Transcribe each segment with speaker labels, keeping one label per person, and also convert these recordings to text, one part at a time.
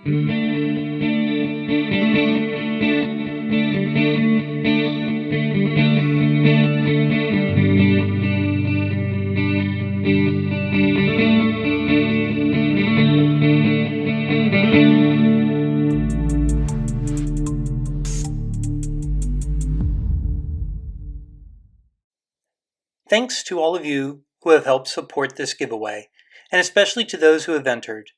Speaker 1: Thanks to all of you who have helped support this giveaway, and especially to those who have entered.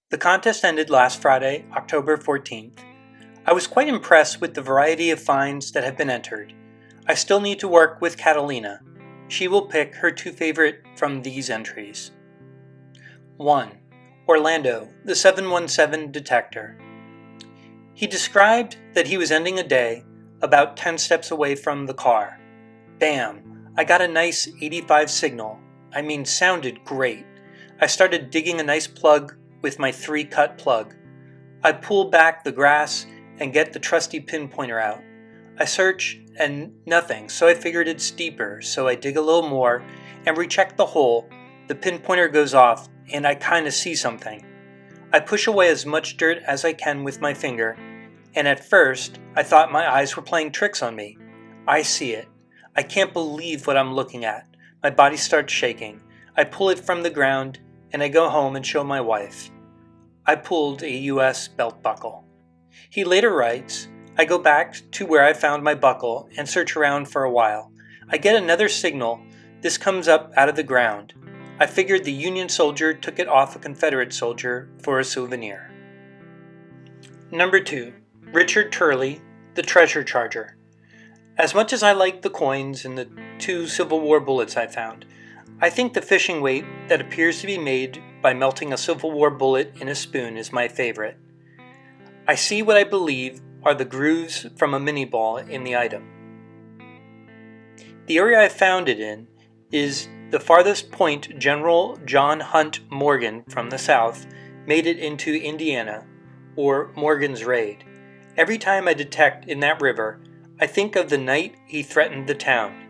Speaker 1: The contest ended last Friday, October 14th. I was quite impressed with the variety of finds that have been entered. I still need to work with Catalina. She will pick her two favorite from these entries. 1. Orlando, the 717 detector. He described that he was ending a day about 10 steps away from the car. Bam! I got a nice 85 signal. I mean, sounded great. I started digging a nice plug with my 3-cut plug. I pull back the grass and get the trusty pinpointer out. I search and nothing, so I figured it's deeper, so I dig a little more and recheck the hole. The pinpointer goes off and I kinda see something. I push away as much dirt as I can with my finger, and at first I thought my eyes were playing tricks on me. I see it. I can't believe what I'm looking at. My body starts shaking. I pull it from the ground and I go home and show my wife. I pulled a US belt buckle. He later writes, I go back to where I found my buckle and search around for a while. I get another signal. This comes up out of the ground. I figured the Union soldier took it off a Confederate soldier for a souvenir. Number 2. Richard Turley, the treasure charger. As much as I like the coins and the 2 Civil War bullets I found, I think the fishing weight that appears to be made by melting a Civil War bullet in a spoon is my favorite. I see what I believe are the grooves from a mini ball in the item. The area I found it in is the farthest point General John Hunt Morgan from the South made it into Indiana, or Morgan's Raid. Every time I detect in that river, I think of the night he threatened the town.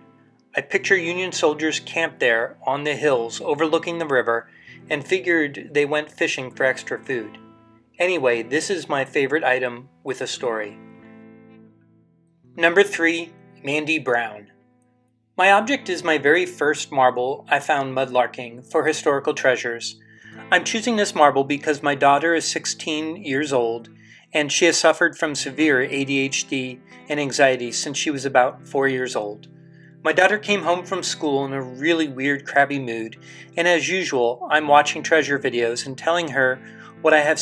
Speaker 1: I picture Union soldiers camped there on the hills overlooking the river and figured they went fishing for extra food. Anyway, this is my favorite item with a story. Number 3. Mandy Brown. My object is my very first marble I found mudlarking for historical treasures. I'm choosing this marble because my daughter is 16 years old and she has suffered from severe ADHD and anxiety since she was about 4 years old. My daughter came home from school in a really weird, crabby mood, and as usual, I'm watching treasure videos and telling her what I have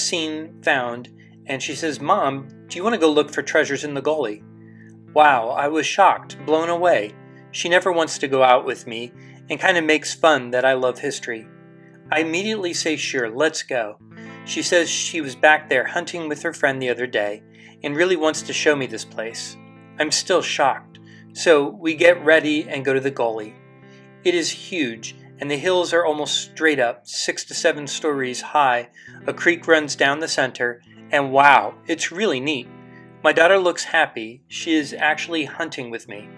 Speaker 1: found, and she says, Mom, do you want to go look for treasures in the gully? Wow, I was shocked, blown away. She never wants to go out with me and kind of makes fun that I love history. I immediately say, sure, let's go. She says she was back there hunting with her friend the other day and really wants to show me this place. I'm still shocked. So we get ready and go to the gully. It is huge and the hills are almost straight up, 6 to 7 stories high. A creek runs down the center and wow, it's really neat. My daughter looks happy. She is actually hunting with me.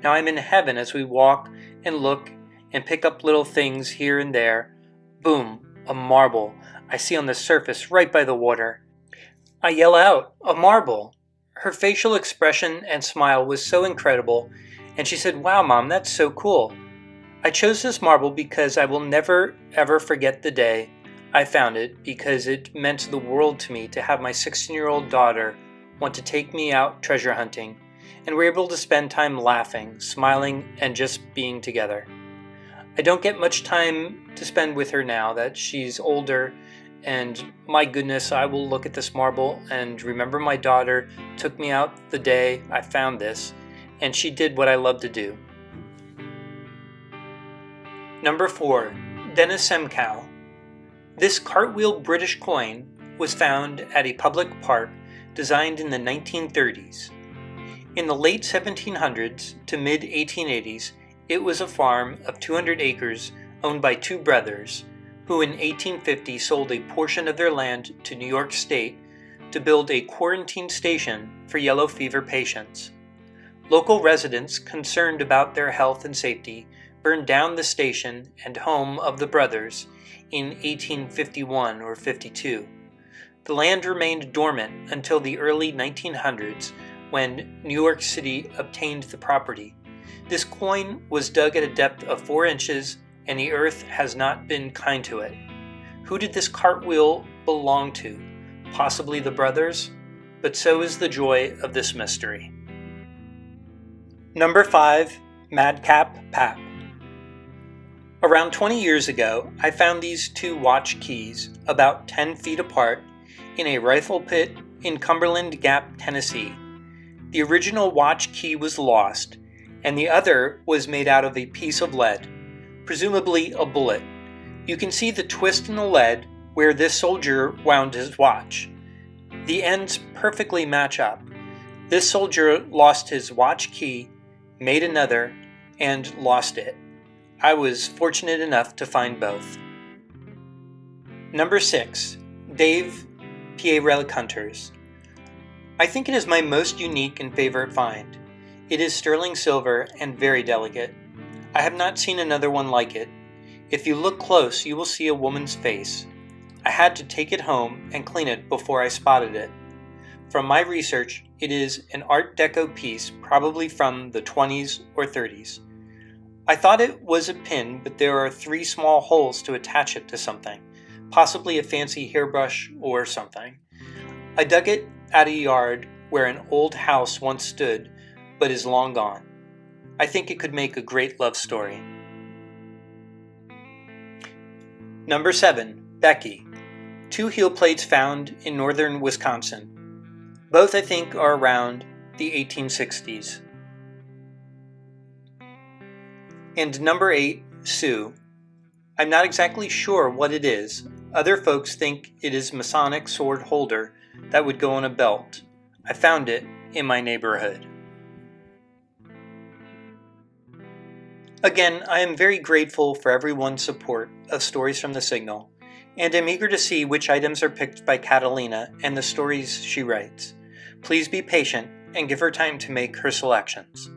Speaker 1: Now I'm in heaven as we walk and look and pick up little things here and there. Boom, a marble. I see on the surface right by the water. I yell out, a marble. Her facial expression and smile was so incredible, and she said, wow, Mom, that's so cool. I chose this marble because I will never ever forget the day I found it, because it meant the world to me to have my 16-year-old daughter want to take me out treasure hunting, and we're able to spend time laughing, smiling, and just being together. I don't get much time to spend with her now that she's older, and my goodness, I will look at this marble and remember my daughter took me out the day I found this, and she did what I love to do. Number 4. Dennis Sempal. This cartwheel British coin was found at a public park designed in the 1930s. In the late 1700s to mid-1880s, it was a farm of 200 acres owned by 2 brothers, who in 1850 sold a portion of their land to New York State to build a quarantine station for yellow fever patients. Local residents, concerned about their health and safety, burned down the station and home of the brothers in 1851 or 52. The land remained dormant until the early 1900s when New York City obtained the property. This coin was dug at a depth of 4 inches, and the earth has not been kind to it. Who did this cartwheel belong to? Possibly the brothers? But so is the joy of this mystery. Number 5. Madcap Pap. Around 20 years ago, I found these 2 watch keys about 10 feet apart in a rifle pit in Cumberland Gap, Tennessee. The original watch key was lost, and the other was made out of a piece of lead, presumably a bullet. You can see the twist in the lead where this soldier wound his watch. The ends perfectly match up. This soldier lost his watch key, made another, and lost it. I was fortunate enough to find both. Number 6. Dave, PA Relic Hunters. I think it is my most unique and favorite find. It is sterling silver and very delicate. I have not seen another one like it. If you look close, you will see a woman's face. I had to take it home and clean it before I spotted it. From my research, it is an Art Deco piece, probably from the 20s or 30s. I thought it was a pin, but there are 3 small holes to attach it to something, possibly a fancy hairbrush or something. I dug it at a yard where an old house once stood, but is long gone. I think it could make a great love story. Number 7. Becky. 2 heel plates found in northern Wisconsin. Both, I think, are around the 1860s. And number 8, Sue. I'm not exactly sure what it is. Other folks think it is Masonic sword holder that would go on a belt. I found it in my neighborhood. Again, I am very grateful for everyone's support of Stories from the Signal, and am eager to see which items are picked by Catalina and the stories she writes. Please be patient and give her time to make her selections.